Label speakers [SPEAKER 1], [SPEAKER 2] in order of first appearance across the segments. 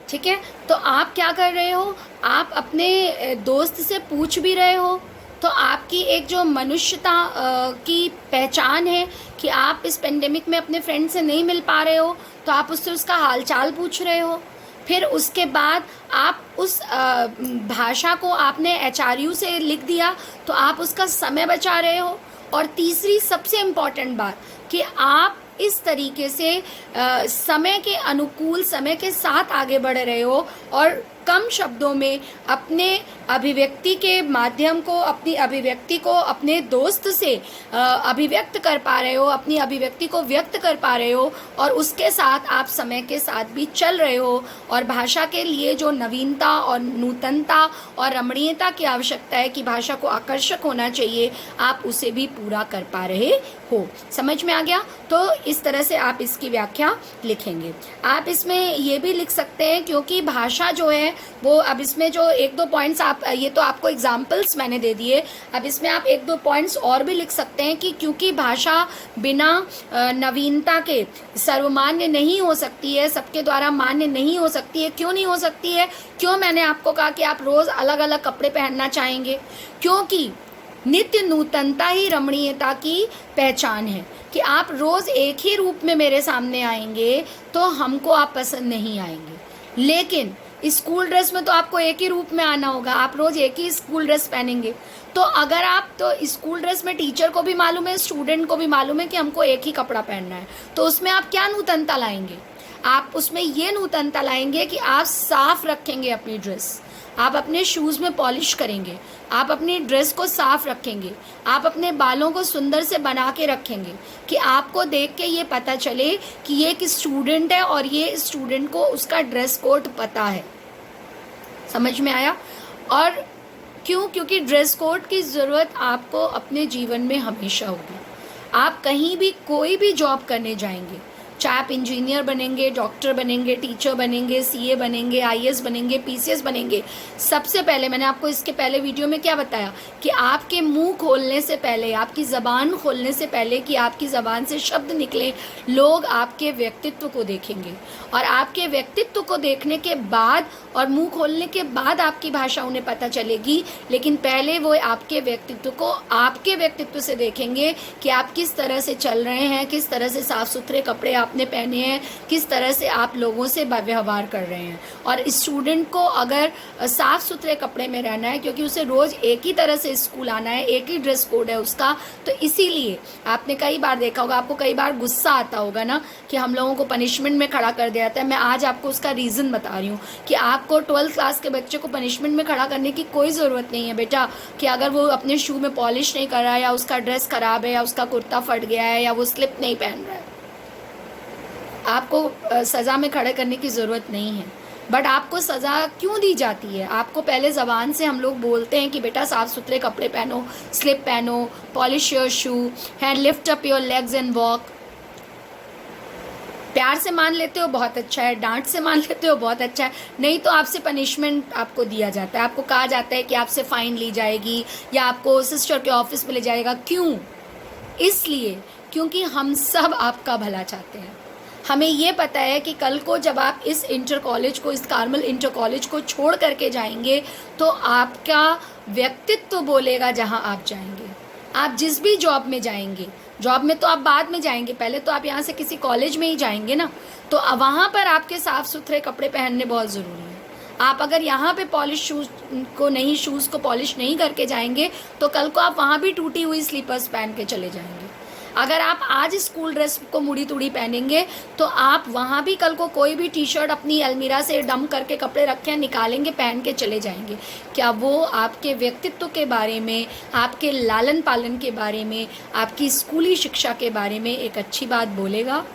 [SPEAKER 1] ठीक है। तो आप क्या कर रहे हो, आप अपने दोस्त से पूछ भी रहे हो, तो आपकी एक जो मनुष्यता की पहचान है कि आप इस पेंडेमिक में अपने फ्रेंड से नहीं मिल पा रहे हो, तो आप उससे उसका हालचाल पूछ रहे हो। फिर उसके बाद आप उस भाषा को आपने एचआरयू से लिख दिया, तो आप उसका समय बचा रहे हो। और तीसरी सबसे इम्पॉर्टेंट बात कि आप इस तरीके से समय के अनुकूल, समय के साथ आगे बढ़ रहे हो और कम शब्दों में अपने अभिव्यक्ति के माध्यम को, अपनी अभिव्यक्ति को अपने दोस्त से अभिव्यक्त कर पा रहे हो, अपनी अभिव्यक्ति को व्यक्त कर पा रहे हो, और उसके साथ आप समय के साथ भी चल रहे हो। और भाषा के लिए जो नवीनता और नूतनता और रमणीयता की आवश्यकता है कि भाषा को आकर्षक होना चाहिए, आप उसे भी पूरा कर पा रहे हो। समझ में आ गया? तो इस तरह से आप इसकी व्याख्या लिखेंगे। आप इसमें ये भी लिख सकते हैं, क्योंकि भाषा जो है वो, अब इसमें जो एक दो पॉइंट्स आप, ये तो आपको एग्जाम्पल्स मैंने दे दिए, अब इसमें आप एक दो पॉइंट्स और भी लिख सकते हैं कि क्योंकि भाषा बिना नवीनता के सर्वमान्य नहीं हो सकती है, सबके द्वारा मान्य नहीं हो सकती है। क्यों नहीं हो सकती है? क्यों मैंने आपको कहा कि आप रोज़ अलग अलग कपड़े पहनना चाहेंगे? क्योंकि नित्य नूतनता ही रमणीयता की पहचान है। कि आप रोज़ एक ही रूप में मेरे सामने आएंगे तो हमको आप पसंद नहीं आएंगे। लेकिन स्कूल ड्रेस में तो आपको एक ही रूप में आना होगा, आप रोज़ एक ही स्कूल ड्रेस पहनेंगे। तो अगर आप, तो स्कूल ड्रेस में टीचर को भी मालूम है, स्टूडेंट को भी मालूम है कि हमको एक ही कपड़ा पहनना है, तो उसमें आप क्या नूतनता लाएंगे? आप उसमें ये नूतनता लाएंगे कि आप साफ रखेंगे अपनी ड्रेस, आप अपने शूज़ में पॉलिश करेंगे, आप अपनी ड्रेस को साफ रखेंगे, आप अपने बालों को सुंदर से बना के रखेंगे कि आपको देख के ये पता चले कि ये एक स्टूडेंट है और ये स्टूडेंट को उसका ड्रेस कोड पता है। समझ में आया? और क्यों? क्योंकि ड्रेस कोड की ज़रूरत आपको अपने जीवन में हमेशा होगी। आप कहीं भी कोई भी जॉब करने जाएंगे, चाहे आप इंजीनियर बनेंगे, डॉक्टर बनेंगे, टीचर बनेंगे, सीए बनेंगे, आईएएस बनेंगे, पीसीएस बनेंगे, सबसे पहले मैंने आपको इसके पहले वीडियो में क्या बताया कि आपके मुंह खोलने से पहले, आपकी ज़बान खोलने से पहले कि आपकी ज़बान से शब्द निकले, लोग आपके व्यक्तित्व को देखेंगे। और आपके व्यक्तित्व को देखने के बाद और मुंह खोलने के बाद आपकी भाषा उन्हें पता चलेगी। लेकिन पहले वो आपके व्यक्तित्व को आपके व्यक्तित्व से देखेंगे कि आप किस तरह से चल रहे हैं, किस तरह से साफ़ सुथरे कपड़े आपने पहने हैं, किस तरह से आप लोगों से व्यवहार कर रहे हैं। और स्टूडेंट को अगर साफ़ सुथरे कपड़े में रहना है, क्योंकि उसे रोज़ एक ही तरह से स्कूल आना है, एक ही ड्रेस कोड है उसका, तो इसीलिए आपने कई बार देखा होगा, आपको कई बार गुस्सा आता होगा ना कि हम लोगों को पनिशमेंट में खड़ा कर दिया जाता है। मैं आज आपको उसका रीज़न बता रही हूँ कि आपको 12th क्लास के बच्चे को पनिशमेंट में खड़ा करने की कोई ज़रूरत नहीं है बेटा, कि अगर वो अपने शू में पॉलिश नहीं कर रहा है, या उसका ड्रेस ख़राब है, या उसका कुर्ता फट गया है, या वो स्लिप नहीं पहन रहा है, आपको सज़ा में खड़े करने की ज़रूरत नहीं है। बट आपको सज़ा क्यों दी जाती है? आपको पहले ज़बान से हम लोग बोलते हैं कि बेटा साफ़ सुथरे कपड़े पहनो, स्लिप पहनो, polish your shoe, hand lift up your legs and walk. प्यार से मान लेते हो बहुत अच्छा है, डांट से मान लेते हो बहुत अच्छा है, नहीं तो आपसे पनिशमेंट आपको दिया जाता है, आपको कहा जाता है कि आपसे फ़ाइन ली जाएगी या आपको सिस्टर के ऑफिस में ले जाएगा। क्यों? इसलिए क्योंकि हम सब आपका भला चाहते हैं। हमें ये पता है कि कल को जब आप इस इंटर कॉलेज को, इस कार्मल इंटर कॉलेज को छोड़ करके जाएंगे तो आपका व्यक्तित्व बोलेगा जहाँ आप जाएंगे। आप जिस भी जॉब में जाएंगे, जॉब में तो आप बाद में जाएंगे, पहले तो आप यहाँ से किसी कॉलेज में ही जाएंगे ना, तो वहाँ पर आपके साफ़ सुथरे कपड़े पहनने बहुत ज़रूरी है। आप अगर यहाँ पे पॉलिश शूज़ को पॉलिश नहीं करके जाएंगे तो कल को आप वहाँ भी टूटी हुई स्लीपर्स पहन के चले जाएंगे। अगर आप आज स्कूल ड्रेस को मुड़ी तुड़ी पहनेंगे तो आप वहाँ भी कल को कोई भी टी शर्ट अपनी अलमीरा से डंप करके कपड़े रखे निकालेंगे, पहन के चले जाएंगे। क्या वो आपके व्यक्तित्व के बारे में, आपके लालन पालन के बारे में, आपकी स्कूली शिक्षा के बारे में एक अच्छी बात बोलेगा?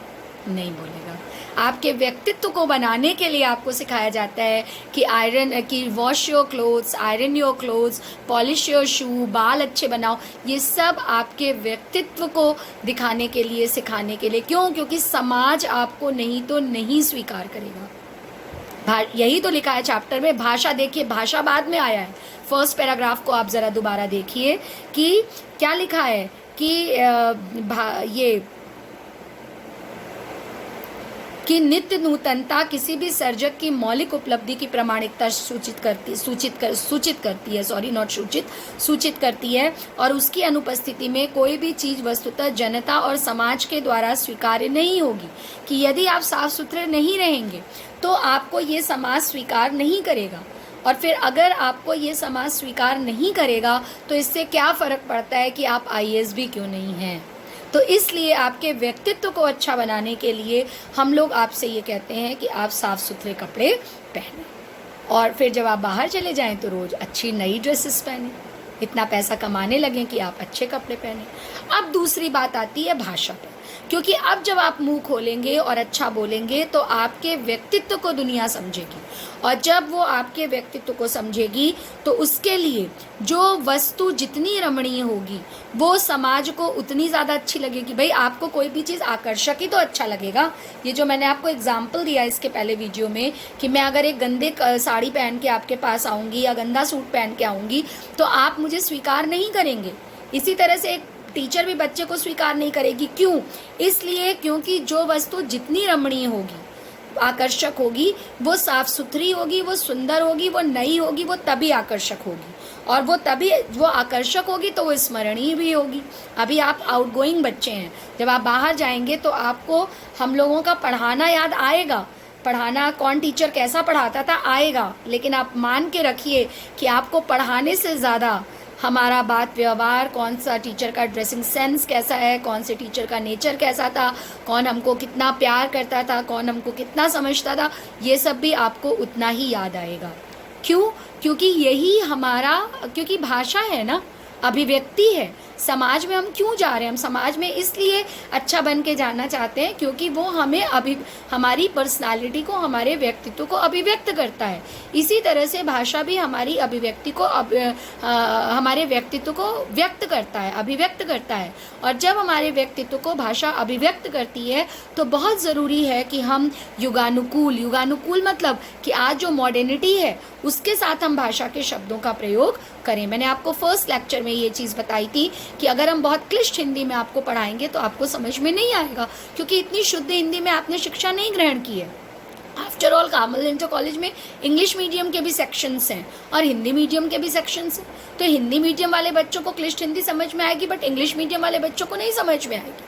[SPEAKER 1] नहीं बोलेगा। आपके व्यक्तित्व को बनाने के लिए आपको सिखाया जाता है कि wash your clothes, iron your clothes, polish your shoe, बाल अच्छे बनाओ। ये सब आपके व्यक्तित्व को दिखाने के लिए, सिखाने के लिए। क्यों? क्योंकि समाज आपको नहीं तो नहीं स्वीकार करेगा। यही तो लिखा है चैप्टर में। भाषा देखिए, भाषा बाद में आया है। फर्स्ट पैराग्राफ को आप ज़रा दोबारा देखिए कि क्या लिखा है कि कि नित्य नूतनता किसी भी सर्जक की मौलिक उपलब्धि की प्रामाणिकता सूचित करती है और उसकी अनुपस्थिति में कोई भी चीज़ वस्तुतः जनता और समाज के द्वारा स्वीकार्य नहीं होगी। कि यदि आप साफ सुथरे नहीं रहेंगे तो आपको ये समाज स्वीकार नहीं करेगा, और फिर अगर आपको ये समाज स्वीकार नहीं करेगा तो इससे क्या फ़र्क पड़ता है कि आप IAS भी क्यों नहीं हैं। तो इसलिए आपके व्यक्तित्व को अच्छा बनाने के लिए हम लोग आपसे ये कहते हैं कि आप साफ़ सुथरे कपड़े पहनें, और फिर जब आप बाहर चले जाएं तो रोज़ अच्छी नई ड्रेसेस पहनें, इतना पैसा कमाने लगें कि आप अच्छे कपड़े पहनें। अब दूसरी बात आती है भाषा पर, क्योंकि अब जब आप मुंह खोलेंगे और अच्छा बोलेंगे तो आपके व्यक्तित्व को दुनिया समझेगी, और जब वो आपके व्यक्तित्व को समझेगी तो उसके लिए जो वस्तु जितनी रमणीय होगी वो समाज को उतनी ज़्यादा अच्छी लगेगी। भाई आपको कोई भी चीज़ आकर्षक ही तो अच्छा लगेगा। ये जो मैंने आपको एग्जाम्पल दिया इसके पहले वीडियो में कि मैं अगर एक गंदे साड़ी पहन के आपके पास आऊँगी या गंदा सूट पहन के आऊँगी तो आप मुझे स्वीकार नहीं करेंगे। इसी तरह से एक टीचर भी बच्चे को स्वीकार नहीं करेगी। क्यों? इसलिए क्योंकि जो वस्तु जितनी रमणीय होगी, आकर्षक होगी, वो साफ सुथरी होगी, वो सुंदर होगी, वो नई होगी, वो तभी आकर्षक होगी, और वो तभी वो आकर्षक होगी तो वो स्मरणीय भी होगी। अभी आप आउटगोइंग बच्चे हैं, जब आप बाहर जाएंगे तो आपको हम लोगों का पढ़ाना याद आएगा। पढ़ाना कौन टीचर कैसा पढ़ाता था आएगा, लेकिन आप मान के रखिए कि आपको पढ़ाने से ज़्यादा हमारा बात व्यवहार, कौन सा टीचर का ड्रेसिंग सेंस कैसा है, कौन से टीचर का नेचर कैसा था, कौन हमको कितना प्यार करता था, कौन हमको कितना समझता था, ये सब भी आपको उतना ही याद आएगा। क्यों? क्योंकि यही हमारा, क्योंकि भाषा है ना, अभिव्यक्ति है। समाज में हम क्यों जा रहे हैं? हम समाज में इसलिए अच्छा बन के जाना चाहते हैं क्योंकि वो हमें हमारी पर्सनालिटी को, हमारे व्यक्तित्व को अभिव्यक्त करता है। इसी तरह से भाषा भी हमारी अभिव्यक्ति को हमारे व्यक्तित्व को व्यक्त करता है, अभिव्यक्त करता है। और जब हमारे व्यक्तित्व को भाषा अभिव्यक्त करती है तो बहुत ज़रूरी है कि हम युगानुकूल मतलब कि आज जो मॉडर्निटी है उसके साथ हम भाषा के शब्दों का प्रयोग करें। मैंने आपको फर्स्ट लेक्चर में ये चीज़ बताई थी कि अगर हम बहुत क्लिष्ट हिंदी में आपको पढ़ाएंगे तो आपको समझ में नहीं आएगा, क्योंकि इतनी शुद्ध हिंदी में आपने शिक्षा नहीं ग्रहण की है। After all Carmel inter college में इंग्लिश मीडियम के भी सेक्शंस हैं और हिंदी मीडियम के भी सेक्शंस हैं। तो हिंदी मीडियम वाले बच्चों को क्लिष्ट हिंदी समझ में आएगी, बट इंग्लिश मीडियम वाले बच्चों को नहीं समझ में आएगी।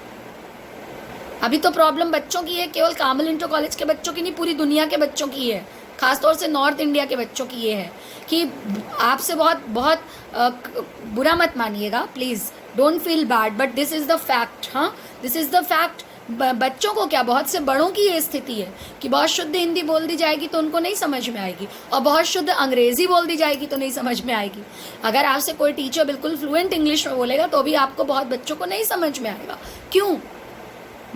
[SPEAKER 1] अभी तो प्रॉब्लम बच्चों की है, केवल कार्मल इंटर कॉलेज के बच्चों की नहीं, पूरी दुनिया के बच्चों की है। खासतौर से नॉर्थ इंडिया के बच्चों की ये है कि आपसे बहुत बुरा मत मानिएगा, please don't feel bad, but this is the fact. हाँ, दिस इज़ द फैक्ट। बच्चों को क्या, बहुत से बड़ों की ये स्थिति है कि बहुत शुद्ध हिंदी बोल दी जाएगी तो उनको नहीं समझ में आएगी, और बहुत शुद्ध अंग्रेज़ी बोल दी जाएगी तो नहीं समझ में आएगी। अगर आपसे कोई टीचर बिल्कुल फ्लुएंट इंग्लिश में बोलेगा तो भी आपको बहुत बच्चों को नहीं समझ में आएगा। क्यों?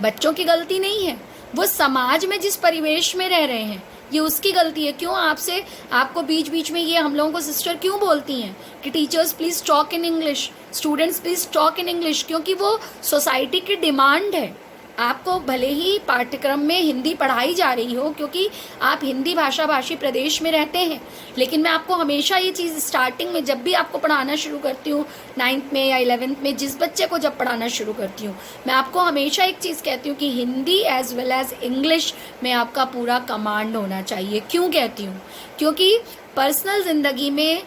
[SPEAKER 1] बच्चों की गलती नहीं है, वो समाज में जिस परिवेश में रह रहे हैं ये उसकी गलती है। क्यों आपको बीच बीच में ये हम लोगों को सिस्टर क्यों बोलती हैं कि teachers please talk in English, students please talk in English? क्योंकि वो सोसाइटी की डिमांड है। आपको भले ही पाठ्यक्रम में हिंदी पढ़ाई जा रही हो क्योंकि आप हिंदी भाषा भाषी प्रदेश में रहते हैं, लेकिन मैं आपको हमेशा ये चीज़ स्टार्टिंग में जब भी आपको पढ़ाना शुरू करती हूँ, 9th में या 11th में जिस बच्चे को जब पढ़ाना शुरू करती हूँ, मैं आपको हमेशा एक चीज़ कहती हूँ कि Hindi as well as English में आपका पूरा कमांड होना चाहिए। क्यों कहती हूँ? क्योंकि पर्सनल ज़िंदगी में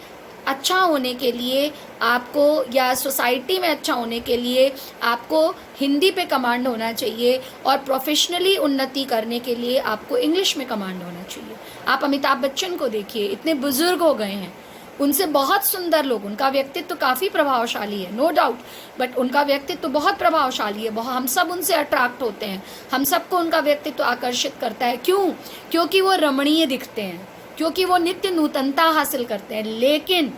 [SPEAKER 1] अच्छा होने के लिए आपको, या सोसाइटी में अच्छा होने के लिए आपको हिंदी पे कमांड होना चाहिए, और प्रोफेशनली उन्नति करने के लिए आपको इंग्लिश में कमांड होना चाहिए। आप अमिताभ बच्चन को देखिए, इतने बुजुर्ग हो गए हैं, उनसे बहुत सुंदर लोग, उनका व्यक्तित्व काफ़ी प्रभावशाली है, नो डाउट, बट उनका व्यक्तित्व बहुत प्रभावशाली है। हम सब उनसे अट्रैक्ट होते हैं, हम सबको उनका व्यक्तित्व आकर्षित करता है। क्यों? क्योंकि वो रमणीय दिखते हैं, क्योंकि वो नित्य नूतनता हासिल करते हैं। लेकिन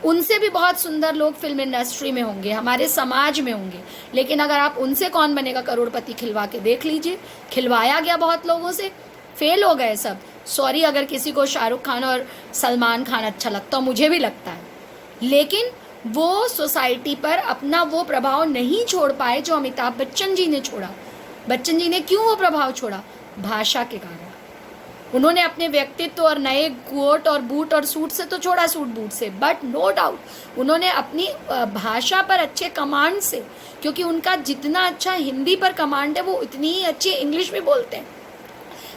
[SPEAKER 1] उनसे भी बहुत सुंदर लोग फिल्म इंडस्ट्री में होंगे, हमारे समाज में होंगे, लेकिन अगर आप उनसे कौन बनेगा करोड़पति खिलवा के देख लीजिए। खिलवाया गया बहुत लोगों से, फेल हो गए सब। सॉरी अगर किसी को शाहरुख खान और सलमान खान अच्छा लगता हो, मुझे भी लगता है, लेकिन वो सोसाइटी पर अपना वो प्रभाव नहीं छोड़ पाए जो अमिताभ बच्चन जी ने छोड़ा। बच्चन जी ने क्यों वो प्रभाव छोड़ा? भाषा के कारण। उन्होंने अपने व्यक्तित्व और नए कोट और बूट और सूट से तो छोड़ा, सूट बूट से, बट नो डाउट उन्होंने अपनी भाषा पर अच्छे कमांड से, क्योंकि उनका जितना अच्छा हिंदी पर कमांड है वो उतनी ही अच्छी इंग्लिश भी बोलते हैं।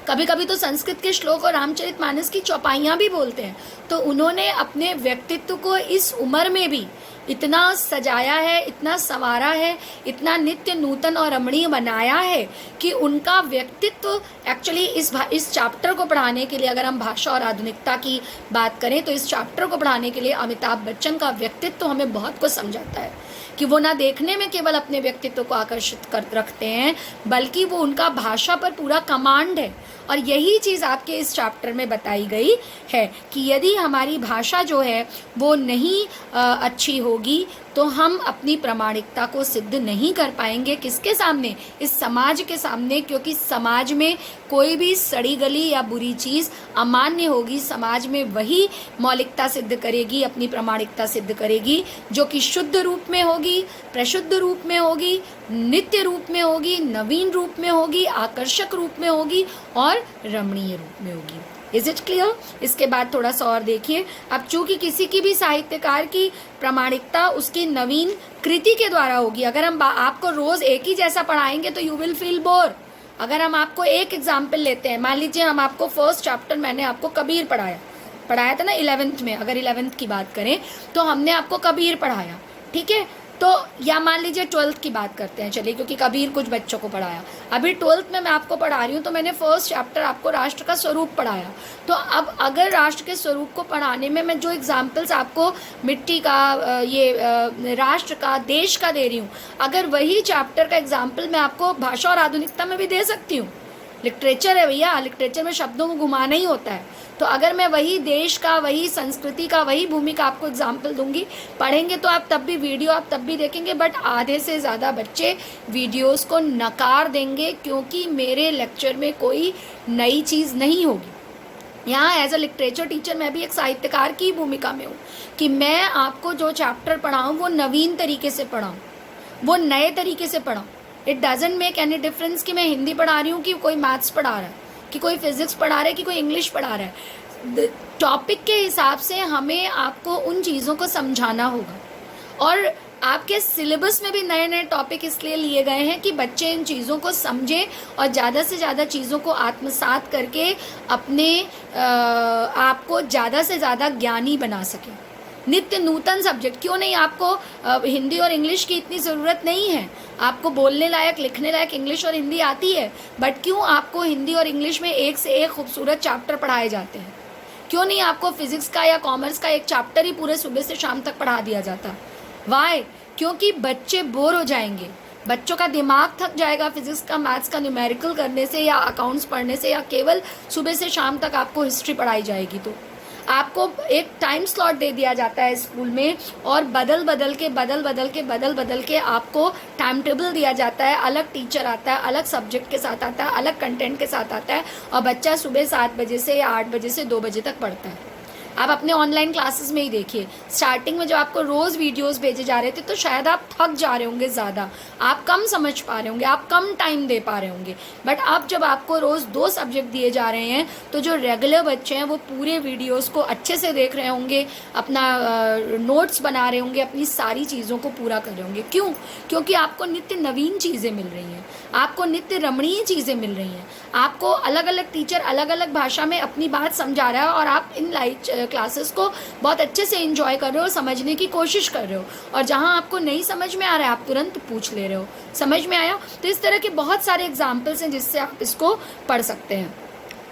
[SPEAKER 1] कभी कभी तो संस्कृत के श्लोक और रामचरितमानस की चौपाइयाँ भी बोलते हैं। तो उन्होंने अपने व्यक्तित्व को इस उम्र में भी इतना सजाया है, इतना संवारा है, इतना नित्य नूतन और रमणीय बनाया है कि उनका व्यक्तित्व एक्चुअली इस चैप्टर को पढ़ाने के लिए, अगर हम भाषा और आधुनिकता की बात करें तो इस चैप्टर को पढ़ाने के लिए अमिताभ बच्चन का व्यक्तित्व हमें बहुत कुछ समझाता है कि वो ना देखने में केवल अपने व्यक्तित्व को आकर्षित कर रखते हैं, बल्कि वो उनका भाषा पर पूरा कमांड है। और यही चीज़ आपके इस चैप्टर में बताई गई है कि यदि हमारी भाषा जो है वो नहीं अच्छी होगी तो हम अपनी प्रामाणिकता को सिद्ध नहीं कर पाएंगे। किसके सामने? इस समाज के सामने, क्योंकि समाज में कोई भी सड़ी गली या बुरी चीज़ अमान्य होगी। समाज में वही मौलिकता सिद्ध करेगी, अपनी प्रामाणिकता सिद्ध करेगी जो कि शुद्ध रूप में होगी, प्रशुद्ध रूप में होगी, नित्य रूप में होगी, नवीन रूप में होगी, आकर्षक रूप में होगी और रमणीय रूप में होगी। Is it clear? इसके बाद थोड़ा सा और देखिए। अब चूंकि किसी की भी साहित्यकार की प्रामाणिकता उसकी नवीन कृति के द्वारा होगी। अगर हम आपको रोज एक ही जैसा पढ़ाएंगे तो यू विल फील बोर। अगर हम आपको एक एग्जाम्पल लेते हैं, मान लीजिए हम आपको फर्स्ट चैप्टर मैंने आपको कबीर पढ़ाया था ना 11th में, अगर 11th की बात करें तो हमने आपको कबीर पढ़ाया, ठीक है। तो या मान लीजिए 12th की बात करते हैं, चलिए, क्योंकि कबीर कुछ बच्चों को पढ़ाया। अभी 12th में मैं आपको पढ़ा रही हूँ तो मैंने फर्स्ट चैप्टर आपको राष्ट्र का स्वरूप पढ़ाया। तो अब अगर राष्ट्र के स्वरूप को पढ़ाने में मैं जो एग्जाम्पल्स आपको मिट्टी का, ये राष्ट्र का, देश का दे रही हूँ, अगर वही चैप्टर का एग्जाम्पल मैं आपको भाषा और आधुनिकता में भी दे सकती हूँ। लिटरेचर है भैया, लिटरेचर में शब्दों को घुमाना ही होता है। तो अगर मैं वही देश का, वही संस्कृति का, वही भूमि का आपको एग्जाम्पल दूंगी, पढ़ेंगे तो आप तब भी वीडियो आप तब भी देखेंगे, बट आधे से ज़्यादा बच्चे वीडियोस को नकार देंगे क्योंकि मेरे लेक्चर में कोई नई चीज़ नहीं होगी। यहाँ एज अ लिटरेचर टीचर मैं भी एक साहित्यकार की भूमिका में हूँ कि मैं आपको जो चैप्टर पढ़ाऊँ वो नवीन तरीके से पढ़ाऊँ, वो नए तरीके से पढ़ाऊँ। It doesn't make any difference कि मैं हिंदी पढ़ा रही हूँ कि कोई मैथ्स पढ़ा रहा है, कि कोई फिजिक्स पढ़ा रहा है, कि कोई इंग्लिश पढ़ा रहा है। टॉपिक के हिसाब से हमें आपको उन चीज़ों को समझाना होगा। और आपके सिलेबस में भी नए नए टॉपिक इसलिए लिए गए हैं कि बच्चे इन चीज़ों को समझें और ज़्यादा से ज़्यादा चीज़ों को आत्मसात करके अपने आप को ज़्यादा से ज़्यादा ज्ञानी बना सकें। नित्य नूतन सब्जेक्ट क्यों नहीं? आपको हिंदी और इंग्लिश की इतनी ज़रूरत नहीं है, आपको बोलने लायक, लिखने लायक इंग्लिश और हिंदी आती है, बट क्यों आपको हिंदी और इंग्लिश में एक से एक खूबसूरत चैप्टर पढ़ाए जाते हैं? क्यों नहीं आपको फिजिक्स का या कॉमर्स का एक चैप्टर ही पूरे सुबह से शाम तक पढ़ा दिया जाता? वाई? क्योंकि बच्चे बोर हो जाएंगे, बच्चों का दिमाग थक जाएगा फिजिक्स का, मैथ्स का न्यूमेरिकल करने से या अकाउंट्स पढ़ने से, या केवल सुबह से शाम तक आपको हिस्ट्री पढ़ाई जाएगी। तो आपको एक टाइम स्लॉट दे दिया जाता है स्कूल में और बदल बदल के आपको टाइम टेबल दिया जाता है। अलग टीचर आता है, अलग सब्जेक्ट के साथ आता है, अलग कंटेंट के साथ आता है और बच्चा सुबह 7 बजे से या 8 बजे से 2 बजे तक पढ़ता है। आप अपने ऑनलाइन क्लासेस में ही देखिए, स्टार्टिंग में जब आपको रोज़ वीडियोस भेजे जा रहे थे तो शायद आप थक जा रहे होंगे ज़्यादा, आप कम समझ पा रहे होंगे, आप कम टाइम दे पा रहे होंगे। बट अब जब आपको रोज़ 2 सब्जेक्ट दिए जा रहे हैं तो जो रेगुलर बच्चे हैं वो पूरे वीडियोस को अच्छे से देख रहे होंगे, अपना नोट्स बना रहे होंगे, अपनी सारी चीज़ों को पूरा कर रहे होंगे। क्यों? क्योंकि आपको नित्य नवीन चीज़ें मिल रही हैं, आपको नित्य रमणीय चीज़ें मिल रही हैं, आपको अलग अलग टीचर अलग अलग भाषा में अपनी बात समझा रहा है और आप इन लाइव क्लासेस को बहुत अच्छे से एंजॉय कर रहे हो, समझने की कोशिश कर रहे हो। और जहां आपको नहीं समझ में आ रहा है आप तुरंत पूछ ले रहे हो, समझ में आया? तो इस तरह के बहुत सारे एग्जाम्पल्स हैं जिससे आप इसको पढ़ सकते हैं।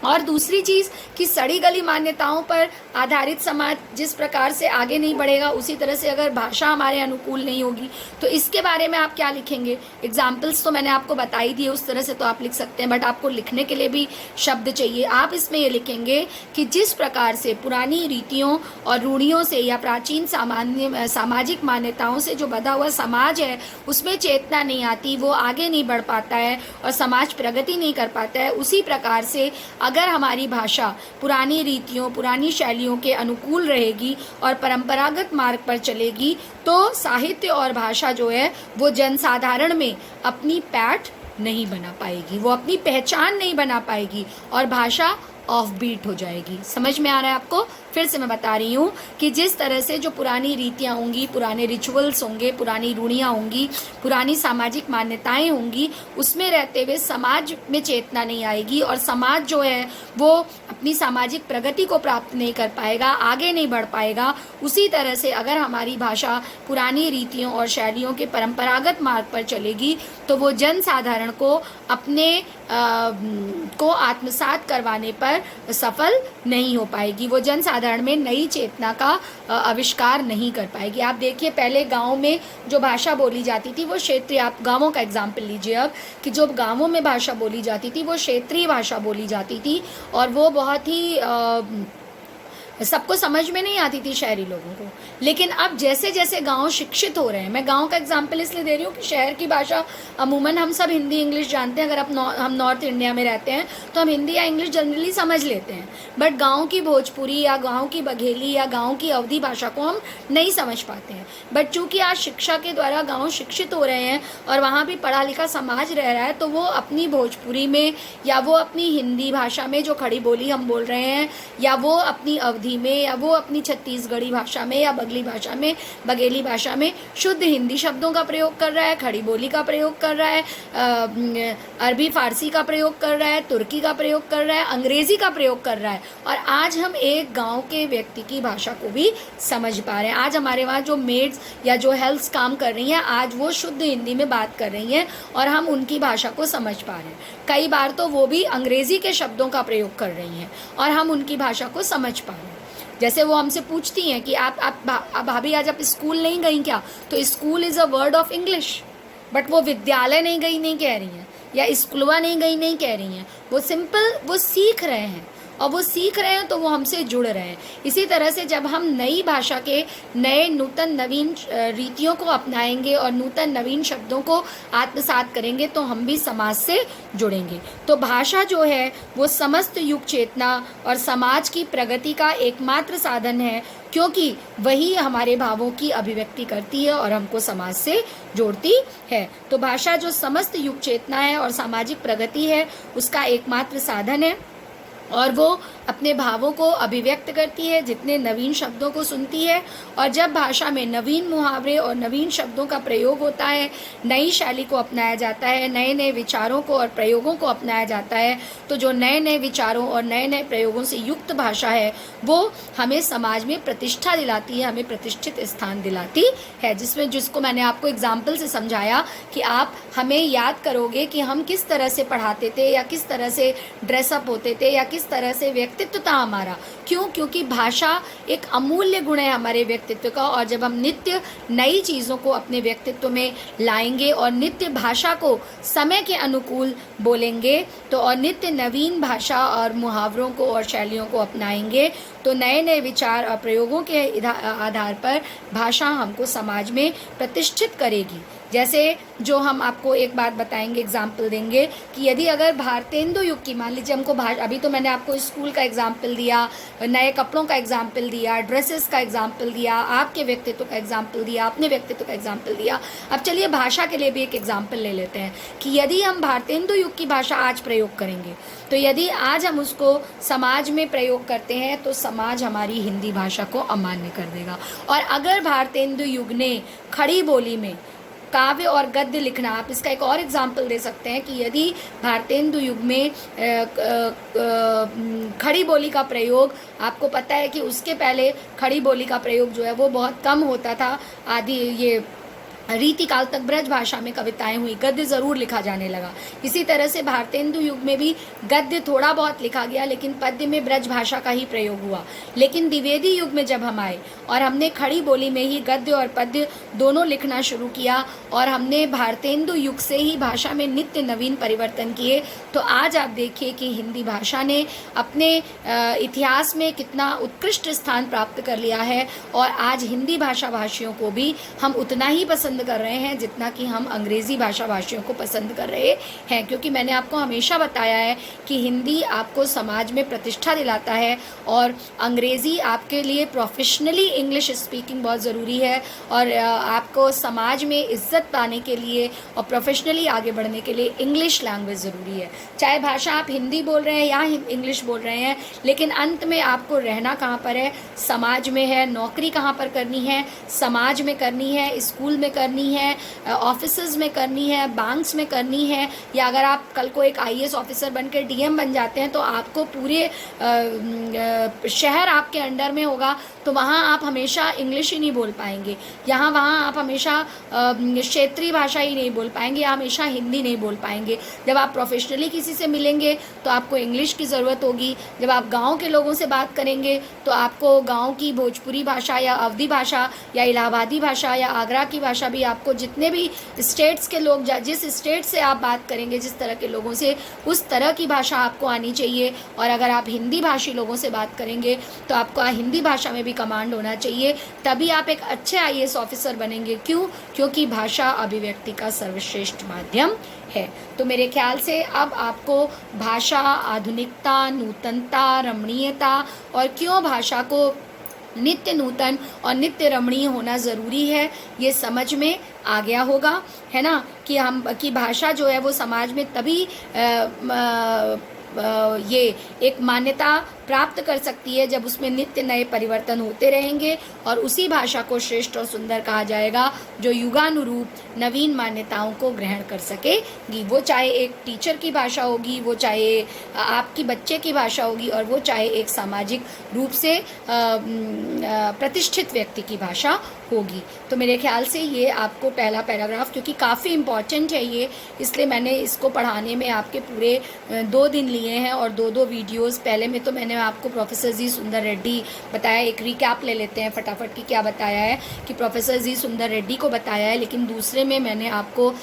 [SPEAKER 1] और दूसरी चीज़ कि सड़ी गली मान्यताओं पर आधारित समाज जिस प्रकार से आगे नहीं बढ़ेगा, उसी तरह से अगर भाषा हमारे अनुकूल नहीं होगी तो इसके बारे में आप क्या लिखेंगे? एग्जाम्पल्स तो मैंने आपको बता ही दिए, उस तरह से तो आप लिख सकते हैं, बट आपको लिखने के लिए भी शब्द चाहिए। आप इसमें ये लिखेंगे कि जिस प्रकार से पुरानी रीतियों और रूढ़ियों से या प्राचीन सामाजिक मान्यताओं से जो बधा हुआ समाज है उसमें चेतना नहीं आती, वो आगे नहीं बढ़ पाता है और समाज प्रगति नहीं कर पाता है, उसी प्रकार से अगर हमारी भाषा पुरानी रीतियों, पुरानी शैलियों के अनुकूल रहेगी और परंपरागत मार्ग पर चलेगी तो साहित्य और भाषा जो है वो जनसाधारण में अपनी पैठ नहीं बना पाएगी, वो अपनी पहचान नहीं बना पाएगी और भाषा ऑफ बीट हो जाएगी। समझ में आ रहा है आपको? फिर से मैं बता रही हूँ कि जिस तरह से जो पुरानी रीतियाँ होंगी, पुराने रिचुअल्स होंगे, पुरानी रूढ़ियाँ होंगी, पुरानी सामाजिक मान्यताएं होंगी, उसमें रहते हुए समाज में चेतना नहीं आएगी और समाज जो है वो अपनी सामाजिक प्रगति को प्राप्त नहीं कर पाएगा, आगे नहीं बढ़ पाएगा। उसी तरह से अगर हमारी भाषा पुरानी रीतियों और शैलियों के परंपरागत मार्ग पर चलेगी तो वो जन साधारण को अपने को आत्मसात करवाने पर सफल नहीं हो पाएगी, वो जन साधारण में नई चेतना का आविष्कार नहीं कर पाएगी। आप देखिए पहले गांव में जो भाषा बोली जाती थी वो क्षेत्रीय, आप गांवों का एग्जाम्पल लीजिए अब, कि जो गांवों में भाषा बोली जाती थी वो क्षेत्रीय भाषा बोली जाती थी और वो बहुत ही सबको समझ में नहीं आती थी शहरी लोगों को। लेकिन अब जैसे जैसे गांव शिक्षित हो रहे हैं, मैं गांव का एग्जाम्पल इसलिए दे रही हूँ कि शहर की भाषा अमूमन हम सब हिंदी इंग्लिश जानते हैं, अगर हम नॉर्थ इंडिया में रहते हैं तो हम हिंदी या इंग्लिश जनरली समझ लेते हैं, बट गांव की भोजपुरी या गांव की बघेली या गांव की अवधी भाषा को हम नहीं समझ पाते हैं। बट चूंकि आज शिक्षा के द्वारा गाँव शिक्षित हो रहे हैं और वहाँ भी पढ़ा लिखा समाज रह रहा है, तो वो अपनी भोजपुरी में या वो अपनी हिंदी भाषा में जो खड़ी बोली हम बोल रहे हैं, या वो अपनी अवधी में, या वो अपनी छत्तीसगढ़ी भाषा में या बगली भाषा में, बघेली भाषा में शुद्ध हिंदी शब्दों का प्रयोग कर रहा है, खड़ी बोली का प्रयोग कर रहा है, अरबी फारसी का प्रयोग कर रहा है, तुर्की का प्रयोग कर रहा है, अंग्रेजी का प्रयोग कर रहा है। और आज हम एक गांव के व्यक्ति की भाषा को भी समझ पा रहे हैं। आज हमारे वहाँ जो मेड्स या जो हेल्प्स काम कर रही हैं, आज वो शुद्ध हिंदी में बात कर रही हैं और हम उनकी भाषा को समझ पा रहे हैं। कई बार तो वो भी अंग्रेजी के शब्दों का प्रयोग कर रही हैं और हम उनकी भाषा को समझ पा रहे हैं। जैसे वो हमसे पूछती हैं कि आप भाभी आज आप स्कूल नहीं गई क्या, तो school is a word of English, but वो विद्यालय नहीं गई नहीं कह रही हैं या स्कूलवा नहीं गई नहीं कह रही हैं, वो सिंपल वो सीख रहे हैं और वो सीख रहे हैं तो वो हमसे जुड़ रहे हैं। इसी तरह से जब हम नई भाषा के नए नूतन नवीन रीतियों को अपनाएंगे और नूतन नवीन शब्दों को आत्मसात करेंगे तो हम भी समाज से जुड़ेंगे। तो भाषा जो है वो समस्त युग चेतना और समाज की प्रगति का एकमात्र साधन है, क्योंकि वही हमारे भावों की अभिव्यक्ति करती है और हमको समाज से जोड़ती है। तो भाषा जो समस्त युग चेतना है और सामाजिक प्रगति है उसका एकमात्र साधन है और वो अपने भावों को अभिव्यक्त करती है जितने नवीन शब्दों को सुनती है। और जब भाषा में नवीन मुहावरे और नवीन शब्दों का प्रयोग होता है, नई शैली को अपनाया जाता है, नए नए विचारों को और प्रयोगों को अपनाया जाता है, तो जो नए नए विचारों और नए नए प्रयोगों से युक्त भाषा है वो हमें समाज में प्रतिष्ठा दिलाती है, हमें प्रतिष्ठित स्थान दिलाती है। जिसको मैंने आपको एग्जाम्पल से समझाया कि आप हमें याद करोगे कि हम किस तरह से पढ़ाते थे या किस तरह से ड्रेसअप होते थे या किस तरह से व्यक्तित्व था हमारा। क्यों? क्योंकि भाषा एक अमूल्य गुण है हमारे व्यक्तित्व का, और जब हम नित्य नई चीज़ों को अपने व्यक्तित्व में लाएंगे और नित्य भाषा को समय के अनुकूल बोलेंगे तो और नित्य नवीन भाषा और मुहावरों को और शैलियों को अपनाएंगे तो नए नए विचार और प्रयोगों के आधार पर भाषा हमको समाज में प्रतिष्ठित करेगी। जैसे जो हम आपको एक बात बताएंगे, एग्जाम्पल देंगे कि यदि अगर भारतेंदु युग की, मान लीजिए हमको अभी तो मैंने आपको स्कूल का एग्जाम्पल दिया, नए कपड़ों का एग्जाम्पल दिया, ड्रेसेस का एग्जाम्पल दिया, आपके व्यक्तित्व का एग्जाम्पल दिया, अपने व्यक्तित्व का एग्जाम्पल दिया। अब चलिए भाषा के लिए भी एक एग्जाम्पल ले लेते हैं कि यदि हम भारतेंदु युग की भाषा आज प्रयोग करेंगे तो यदि आज हम उसको समाज में प्रयोग करते हैं तो समाज हमारी हिंदी भाषा को अमान्य कर देगा। और अगर भारतेंदु युग ने खड़ी बोली में काव्य और गद्य लिखना, आप इसका एक और एग्जाम्पल दे सकते हैं कि यदि भारतेंदु युग में खड़ी बोली का प्रयोग, आपको पता है कि उसके पहले खड़ी बोली का प्रयोग जो है वो बहुत कम होता था, आदि ये रीतिकाल तक ब्रज भाषा में कविताएं हुई, गद्य ज़रूर लिखा जाने लगा। इसी तरह से भारतेंदु युग में भी गद्य थोड़ा बहुत लिखा गया लेकिन पद्य में ब्रज भाषा का ही प्रयोग हुआ। लेकिन द्विवेदी युग में जब हम आए और हमने खड़ी बोली में ही गद्य और पद्य दोनों लिखना शुरू किया और हमने भारतेंदु युग से ही भाषा में नित्य नवीन परिवर्तन किए, तो आज आप देखिए कि हिंदी भाषा ने अपने इतिहास में कितना उत्कृष्ट स्थान प्राप्त कर लिया है और आज हिंदी भाषा भाषियों को भी हम उतना ही पसंद पसंद कर रहे हैं जितना कि हम अंग्रेज़ी भाषा भाषियों को पसंद कर रहे हैं, क्योंकि मैंने आपको हमेशा बताया है कि हिंदी आपको समाज में प्रतिष्ठा दिलाता है और अंग्रेज़ी आपके लिए प्रोफेशनली इंग्लिश स्पीकिंग बहुत ज़रूरी है, और आपको समाज में इज्जत पाने के लिए और प्रोफेशनली आगे बढ़ने के लिए इंग्लिश लैंग्वेज ज़रूरी है। चाहे भाषा आप हिंदी बोल रहे हैं या इंग्लिश बोल रहे हैं, लेकिन अंत में आपको रहना कहाँ पर है? समाज में है। नौकरी कहाँ पर करनी है? समाज में करनी है, स्कूल में करनी है, ऑफिसेज में करनी है, बैंक्स में करनी है, या अगर आप कल को एक आईएएस ऑफिसर बनकर डीएम बन जाते हैं तो आपको पूरे शहर आपके अंडर में होगा, तो वहाँ आप हमेशा इंग्लिश ही नहीं बोल पाएंगे, वहाँ आप हमेशा क्षेत्रीय भाषा ही नहीं बोल पाएंगे, या हमेशा हिंदी नहीं बोल पाएंगे। जब आप प्रोफेशनली किसी से मिलेंगे तो आपको इंग्लिश की ज़रूरत होगी। जब आप गांव के लोगों से बात करेंगे तो आपको गांव की भोजपुरी भाषा या अवधी भाषा या इलाहाबादी भाषा या आगरा की भाषा भी, आपको जितने भी स्टेट्स के लोग, जिस स्टेट से आप बात करेंगे, जिस तरह के लोगों से, उस तरह की भाषा आपको आनी चाहिए। और अगर आप हिंदी भाषी लोगों से बात करेंगे तो आपको हिंदी भाषा में भी कमांड होना चाहिए, तभी आप एक अच्छे आईएएस ऑफिसर बनेंगे। क्यों? क्योंकि भाषा अभिव्यक्ति का सर्वश्रेष्ठ माध्यम है। तो मेरे ख्याल से अब आपको भाषा, आधुनिकता, नूतनता, रमणीयता और क्यों भाषा को नित्य नूतन और नित्य रमणीय होना ज़रूरी है, ये समझ में आ गया होगा, है ना, कि भाषा जो है वो समाज में तभी ये एक मान्यता प्राप्त कर सकती है जब उसमें नित्य नए परिवर्तन होते रहेंगे, और उसी भाषा को श्रेष्ठ और सुंदर कहा जाएगा जो युगानुरूप नवीन मान्यताओं को ग्रहण कर सकेगी। वो चाहे एक टीचर की भाषा होगी, वो चाहे आपकी बच्चे की भाषा होगी, और वो चाहे एक सामाजिक रूप से प्रतिष्ठित व्यक्ति की भाषा होगी। तो मेरे ख्याल से ये आपको पहला पैराग्राफ, क्योंकि काफ़ी इम्पॉर्टेंट है ये, इसलिए मैंने इसको पढ़ाने में आपके पूरे 2 दिन लिए हैं और 2 वीडियोस। पहले में तो मैंने आपको प्रोफेसर जी सुंदर रेड्डी बताया, एक रिकैप ले लेते हैं फटाफट कि क्या बताया है, कि प्रोफेसर जी सुंदर रेड्डी को बताया है, लेकिन दूसरे में मैंने आपको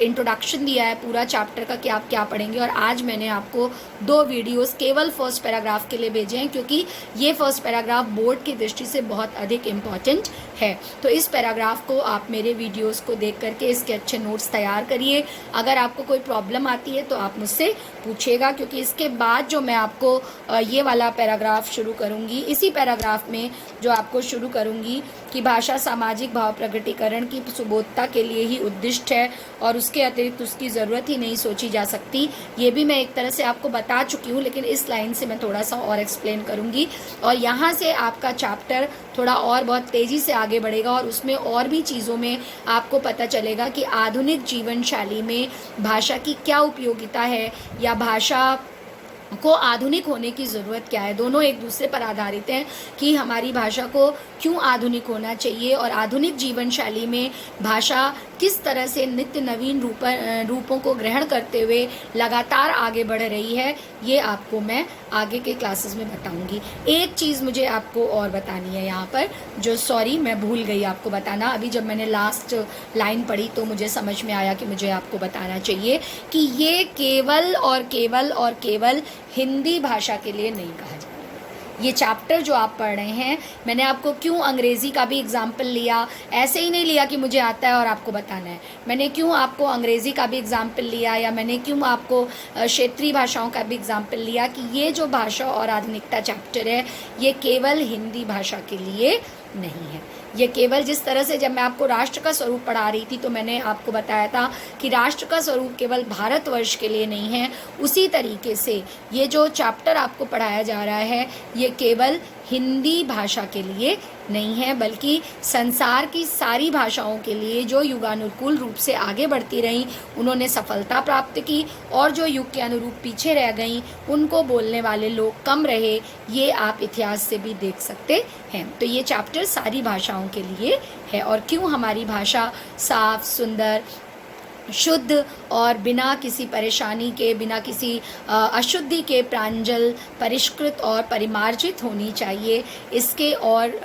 [SPEAKER 1] इंट्रोडक्शन दिया है पूरा चैप्टर का कि आप क्या पढ़ेंगे। और आज मैंने आपको 2 वीडियोस केवल फर्स्ट पैराग्राफ के लिए भेजे हैं, क्योंकि ये फर्स्ट पैराग्राफ बोर्ड की दृष्टि से बहुत अधिक इम्पॉर्टेंट है। तो इस पैराग्राफ को आप मेरे वीडियोस को देख करके इसके अच्छे नोट्स तैयार करिए। अगर आपको कोई प्रॉब्लम आती है तो आप मुझसे पूछिएगा, क्योंकि इसके बाद जो मैं आपको ये वाला पैराग्राफ शुरू करूंगी, इसी पैराग्राफ में जो आपको शुरू करूंगी कि भाषा सामाजिक भाव प्रकटीकरण की सुबोधता के लिए ही उद्दिष्ट है और उसके अतिरिक्त उसकी ज़रूरत ही नहीं सोची जा सकती, ये भी मैं एक तरह से आपको बता चुकी हूँ, लेकिन इस लाइन से मैं थोड़ा सा और एक्सप्लेन करूँगी। और यहाँ से आपका चैप्टर थोड़ा और बहुत तेज़ी से आगे बढ़ेगा और उसमें और भी चीज़ों में आपको पता चलेगा कि आधुनिक जीवन शैली में भाषा की क्या उपयोगिता है, या भाषा को आधुनिक होने की ज़रूरत क्या है। दोनों एक दूसरे पर आधारित हैं कि हमारी भाषा को क्यों आधुनिक होना चाहिए, और आधुनिक जीवन शैली में भाषा किस तरह से नित्य नवीन रूपों को ग्रहण करते हुए लगातार आगे बढ़ रही है, ये आपको मैं आगे के क्लासेस में बताऊंगी। एक चीज़ मुझे आपको और बतानी है यहाँ पर, जो सॉरी मैं भूल गई आपको बताना, अभी जब मैंने लास्ट लाइन पढ़ी तो मुझे समझ में आया कि मुझे आपको बताना चाहिए कि ये केवल और केवल और केवल हिंदी भाषा के लिए नहीं कहा जाता। ये चैप्टर जो आप पढ़ रहे हैं, मैंने आपको क्यों अंग्रेज़ी का भी एग्जाम्पल लिया, ऐसे ही नहीं लिया कि मुझे आता है और आपको बताना है। मैंने क्यों आपको अंग्रेज़ी का भी एग्जाम्पल लिया, या मैंने क्यों आपको क्षेत्रीय भाषाओं का भी एग्जाम्पल लिया, कि ये जो भाषा और आधुनिकता चैप्टर है ये केवल हिंदी भाषा के लिए नहीं है। ये केवल, जिस तरह से जब मैं आपको राष्ट्र का स्वरूप पढ़ा रही थी तो मैंने आपको बताया था कि राष्ट्र का स्वरूप केवल भारतवर्ष के लिए नहीं है, उसी तरीके से ये जो चैप्टर आपको पढ़ाया जा रहा है ये केवल हिंदी भाषा के लिए नहीं है, बल्कि संसार की सारी भाषाओं के लिए जो युगानुकूल रूप से आगे बढ़ती रहीं, उन्होंने सफलता प्राप्त की, और जो युग के अनुरूप पीछे रह गईं उनको बोलने वाले लोग कम रहे, ये आप इतिहास से भी देख सकते हैं। तो ये चैप्टर सारी भाषाओं के लिए है। और क्यों हमारी भाषा साफ, सुंदर, शुद्ध और बिना किसी परेशानी के, बिना किसी अशुद्धि के प्रांजल, परिष्कृत और परिमार्जित होनी चाहिए, इसके और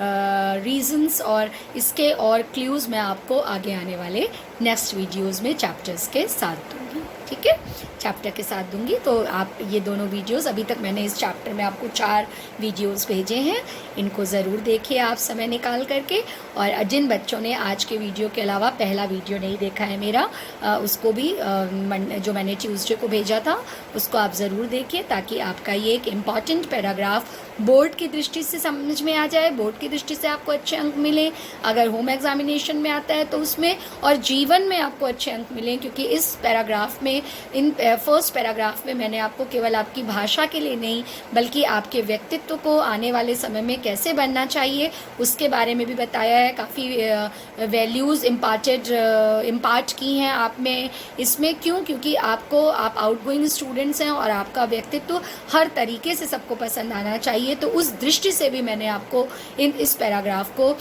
[SPEAKER 1] रीजंस और इसके और क्लूज़ मैं आपको आगे आने वाले नेक्स्ट वीडियोस में चैप्टर्स के साथ दूँगी। ठीक है। चैप्टर के साथ दूंगी। तो आप ये दोनों वीडियोस, अभी तक मैंने इस चैप्टर में आपको 4 वीडियोस भेजे हैं, इनको ज़रूर देखिए आप समय निकाल करके। और जिन बच्चों ने आज के वीडियो के अलावा पहला वीडियो नहीं देखा है मेरा, उसको भी जो मैंने ट्यूसडे को भेजा था उसको आप ज़रूर देखिए, ताकि आपका ये एक इम्पॉर्टेंट पैराग्राफ बोर्ड की दृष्टि से समझ में आ जाए, बोर्ड की दृष्टि से आपको अच्छे अंक मिले, अगर होम एग्जामिनेशन में आता है तो उसमें, और जीवन में आपको अच्छे अंक मिलें। क्योंकि इस पैराग्राफ में, इन फर्स्ट पैराग्राफ में मैंने आपको केवल आपकी भाषा के लिए नहीं बल्कि आपके व्यक्तित्व को आने वाले समय में कैसे बनना चाहिए उसके बारे में भी बताया है। काफ़ी वैल्यूज़ इम्पार्ट की हैं आप में इसमें। क्यों? क्योंकि आप आउटगोइंग स्टूडेंट्स हैं और आपका व्यक्तित्व हर तरीके से सबको पसंद आना चाहिए। तो उस दृष्टि से भी मैंने आपको इस पैराग्राफ को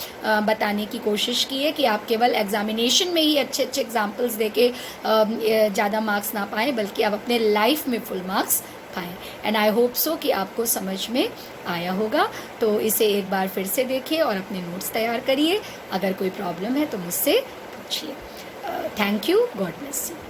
[SPEAKER 1] बताने की कोशिश की है कि आप केवल एग्जामिनेशन में ही अच्छे अच्छे एग्जाम्पल्स देके ज़्यादा मार्क्स ना पाएँ, बल्कि आप अपने लाइफ में फुल मार्क्स पाएँ। एंड आई होप सो कि आपको समझ में आया होगा। तो इसे एक बार फिर से देखिए और अपने नोट्स तैयार करिए। अगर कोई प्रॉब्लम है तो मुझसे पूछिए। Thank you. God bless you.